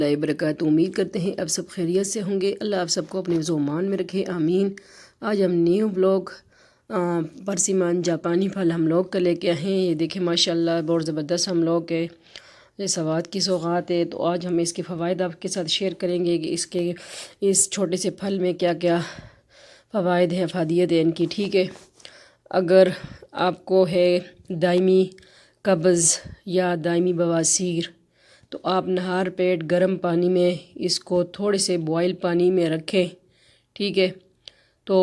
اللہ وبرکاتہ۔ امید کرتے ہیں اب سب خیریت سے ہوں گے۔ اللہ آپ سب کو اپنے ذومان میں رکھے، آمین۔ آج ہم نیو بلاگ پرسیمان جاپانی پھل ہم لوگ کا لے کے آئے ہیں۔ یہ دیکھیں ماشاءاللہ بہت زبردست ہم لوگ کے یہ سواد کی سوغات ہے۔ تو آج ہم اس کے فوائد آپ کے ساتھ شیئر کریں گے کہ اس چھوٹے سے پھل میں کیا کیا فوائد ہیں، افادیت ہے ان کی، ٹھیک ہے۔ اگر آپ کو ہے دائمی قبض یا دائمی بواسیر تو آپ نہار پیٹ گرم پانی میں اس کو تھوڑے سے بوائل پانی میں رکھیں، ٹھیک ہے۔ تو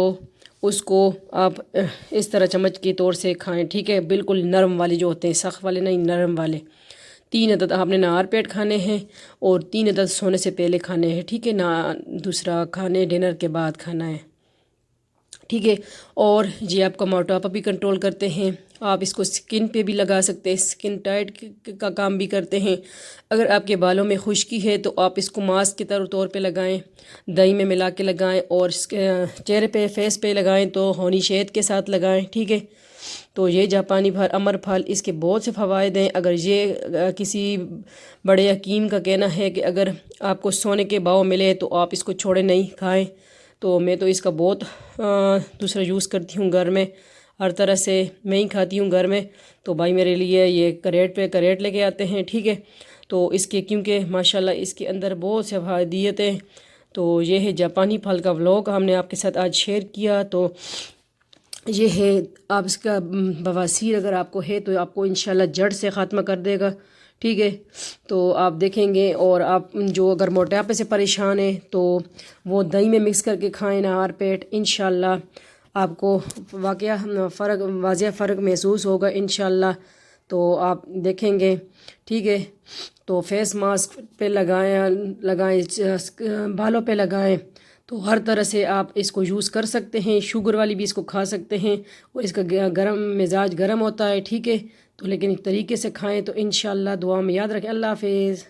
اس کو آپ اس طرح چمچ کے طور سے کھائیں، ٹھیک ہے۔ بالکل نرم والے جو ہوتے ہیں، سخت والے نہیں، نرم والے 3 عدد آپ نے نہار پیٹ کھانے ہیں اور 3 عدد سونے سے پہلے کھانے ہیں، ٹھیک ہے۔ دوسرا کھانے ڈنر کے بعد کھانا ہے، ٹھیک ہے۔ اور یہ آپ کا موٹاپا بھی کنٹرول کرتے ہیں۔ آپ اس کو سکن پہ بھی لگا سکتے ہیں، سکن ٹائٹ کا کام بھی کرتے ہیں۔ اگر آپ کے بالوں میں خشکی ہے تو آپ اس کو ماسک کے طور پہ لگائیں، دہی میں ملا کے لگائیں، اور چہرے پہ فیس پہ لگائیں تو ہونی شہد کے ساتھ لگائیں، ٹھیک ہے۔ تو یہ جاپانی پھل امر پھل، اس کے بہت سے فوائد ہیں۔ اگر یہ کسی بڑے حکیم کا کہنا ہے کہ اگر آپ کو سونے کے باؤ ملے تو آپ اس کو چھوڑے نہیں، کھائیں۔ تو میں تو اس کا بہت دوسرا یوز کرتی ہوں گھر میں، ہر طرح سے میں ہی کھاتی ہوں گھر میں۔ تو بھائی میرے لیے یہ کریٹ لے کے آتے ہیں، ٹھیک ہے۔ تو اس کے کیونکہ ماشاءاللہ اس کے اندر بہت سے افادیت ہیں۔ تو یہ ہے جاپانی پھل کا ولاگ ہم نے آپ کے ساتھ آج شیئر کیا۔ تو یہ ہے، آپ اس کا بواسیر اگر آپ کو ہے تو آپ کو انشاءاللہ جڑ سے خاتمہ کر دے گا، ٹھیک ہے۔ تو آپ دیکھیں گے، اور آپ جو اگر موٹاپے سے پریشان ہیں تو وہ دہی میں مکس کر کے کھائیں نہار پیٹ، انشاءاللہ آپ کو واضح فرق محسوس ہوگا انشاءاللہ۔ تو آپ دیکھیں گے، ٹھیک ہے۔ تو فیس ماسک پہ لگائیں، بالوں پہ لگائیں، تو ہر طرح سے آپ اس کو یوز کر سکتے ہیں۔ شوگر والی بھی اس کو کھا سکتے ہیں، اور اس کا مزاج گرم ہوتا ہے، ٹھیک ہے۔ تو لیکن ایک طریقے سے کھائیں تو انشاءاللہ دعا میں یاد رکھیں۔ اللہ حافظ۔